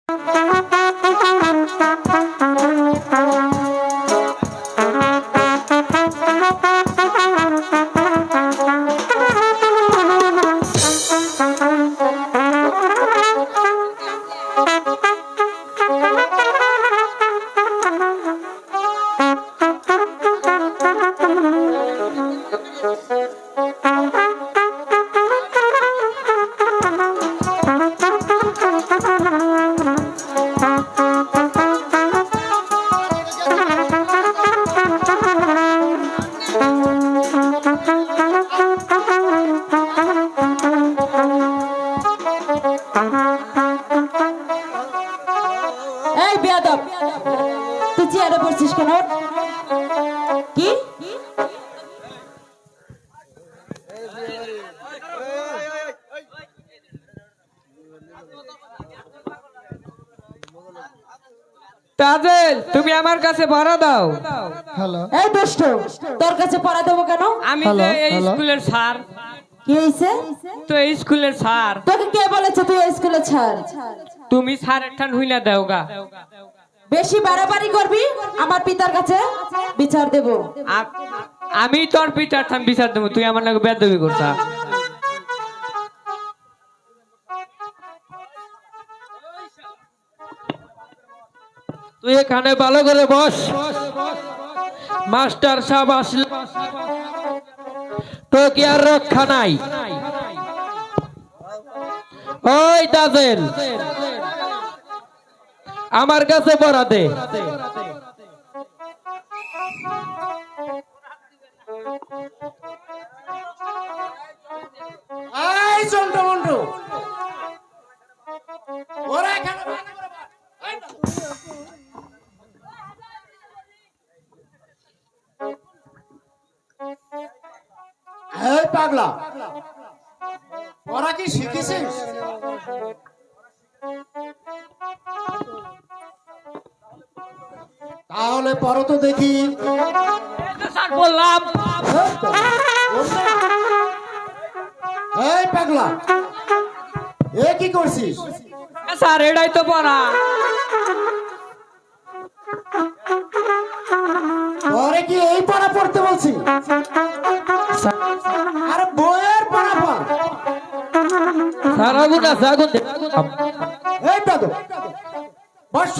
তুই চেয়ারে বসছিস কেন? কি তাজেল, তুমি আমার কাছে পড়া দাও। হ্যালো, এই দুষ্ট, তোর কাছে পড়া দেবো কেন? আমি যে এই স্কুলের স্যার। কি হয়েছে? তো এই স্কুলের স্যার। তোকে কে বলেছে তুই স্কুলে ছাড়? তুমি স্যারের ঠান হইলা দাও গা। বেশি বাড়াবাড়ি করবি আমার পিতার কাছে বিচার দেব। আমি তোর পিতার ঠান বিচার দেবো, তুই আমার নাকি বেদবি করছা। তুই এখানে ভালো করে বস। মাস্টার সাহেব আসলে তো কি আর রক্ষা নাই। ওই তাজেল, আমার কাছে পড়া দে। এই চন্দ্রমন্ডু, ওরা এখানে এই পাগলা, ওরা কি শিখেছিস? তাহলে পড়ো তো দেখি। স্যার বললাম। এই পাগলা, এ কি করছিস? স্যার এটাই তো পড়া। পরে কি এই পড়া পড়তে বলছি? আরে বইয়ের পড়া পড়। স্যার আগুন আছে, আগুন দে। এই পাগল, বস,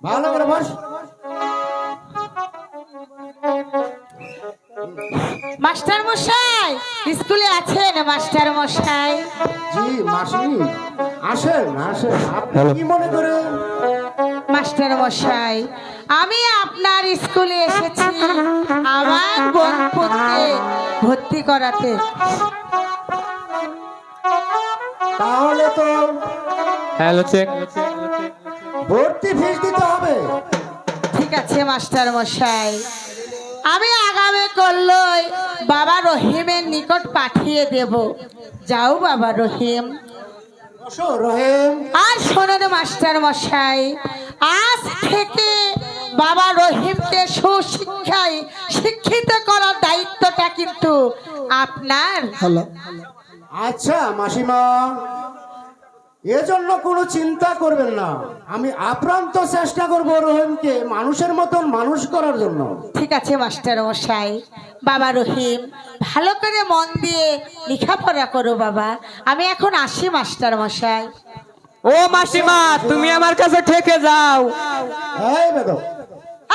ভালো করে বস। মাস্টার মশাই স্কুলে আছেন? মাস্টার মশাই। জি মাসি, আসেন আসেন। আপনি কি মনে করেন? মাস্টার মশাই, আমি আপনার স্কুলে এসেছি আমার বোনকে ভর্তি করাতে। তাহলে তো হ্যালো চেক। ভর্তি ফিস দিতে হবে। ঠিক আছে মাস্টার মশাই, আমি আগামী করলই বাবা রহিমের নিকট পাঠিয়ে দেব। যাও বাবা রহিম। বসো রহিম। আর শোনেন মাস্টার মশাই, আজ থেকে বাবা রহিমকে সুশিক্ষায় শিক্ষিত করার দায়িত্বটা কিন্তু আপনার। হ্যালো, আচ্ছা মাসিমা, এজন্য কোনো চিন্তা করবেন না। আমি আপ্রান্ত চেষ্টা করব রহিমকে মানুষের মতন মানুষ করার জন্য। ঠিক আছে মাস্টার মশাই। বাবা রহিম, ভালো করে মন দিয়ে লেখাপড়া করো বাবা। আমি এখন আসি মাস্টার মশাই। ও মাসিমা, তুমি আমার কাছে ঠেকে যাও। এই বেদম,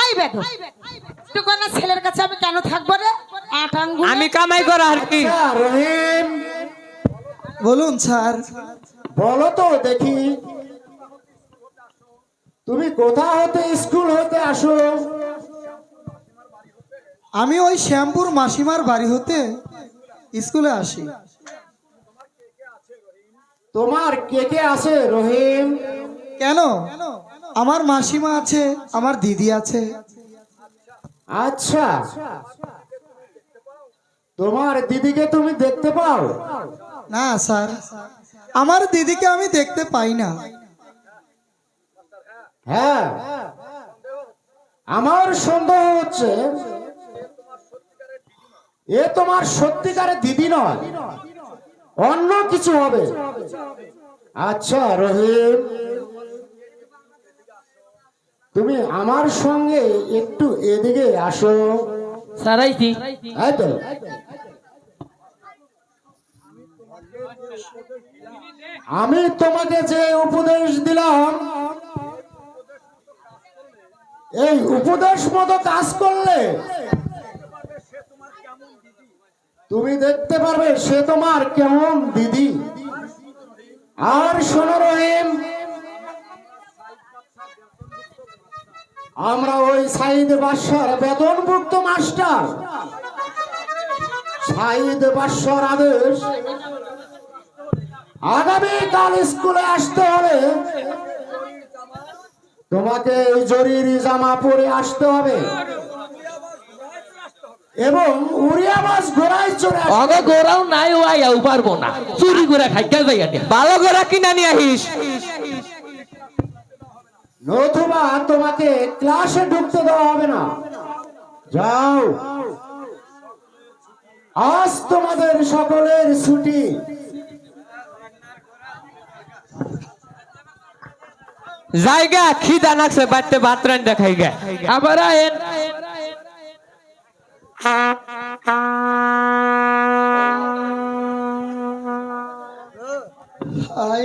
এই বেদম, টুকানা ছেলের কাছে আমি কেন থাকবো রে? আট আঙ্গুল আমি কামাই করা আর কি। আচ্ছা, রহিম বলুন স্যার। বলো তো দেখি, তুমি কোথা হতে স্কুল হতে আসো? আমি ওই শ্যামপুর মাসিমার বাড়ি হতে স্কুলে আসি। তোমার কে কে আছে রহিম? কেন? আমার মাসিমা আছে, আমার দিদি আছে। আচ্ছা, তোমার দিদিকে তুমি দেখতে পাও? না স্যার, আমার দিদিকে আমি দেখতে পাই না। হ্যাঁ, আমার সন্দেহ হচ্ছে এ তোমার সত্যিকারের দিদি নয়, অন্য কিছু হবে। আচ্ছা রহিম, তুমি আমার সঙ্গে একটু এদিকে আসো। সারাইছি এই তো আমি তোমাকে যে উপদেশ দিলাম, এই উপদেশ মতো কাজ করলে তুমি দেখতে পারবে সে তোমার কেমন দিদি। আর শোনো রহিম, আমরা ওই সাইদ বাদশার বেতনভুক্ত মাস্টার। সাইদ বাদশার আদেশ, আগামীকাল স্কুলে আসতে হলে তোমাকে এই জরির জামা পরে আসতে হবে এবং উড়িয়া বাস ঘোড়ায় চড়ে আসতে অগে গোরাও নাই ও আইয়াও পারবো না, চুরি করে খাইকা যাইয়া ভালো গোরা কিনা নিয়ে আহিস। নতুবা তোমাকে ক্লাসে ঢুকতে দেওয়া হবে না। যাও, আজ তোমাদের সকলের ছুটি। জায়গা খিদা নাকছে বাড়তে ভাত রান দেখাই গে আবার আয়েন। হাই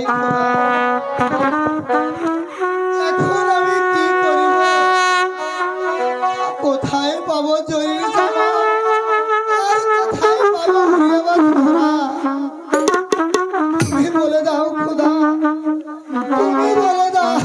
এখন আমি কি করিব? কোথায় পাবো জরির জামা? আর কোথায় পাবো উড়িয়াবাস ঘোড়া? তুমি বলে দাও খোদা, তুমি বলে দাও।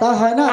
তা হয় না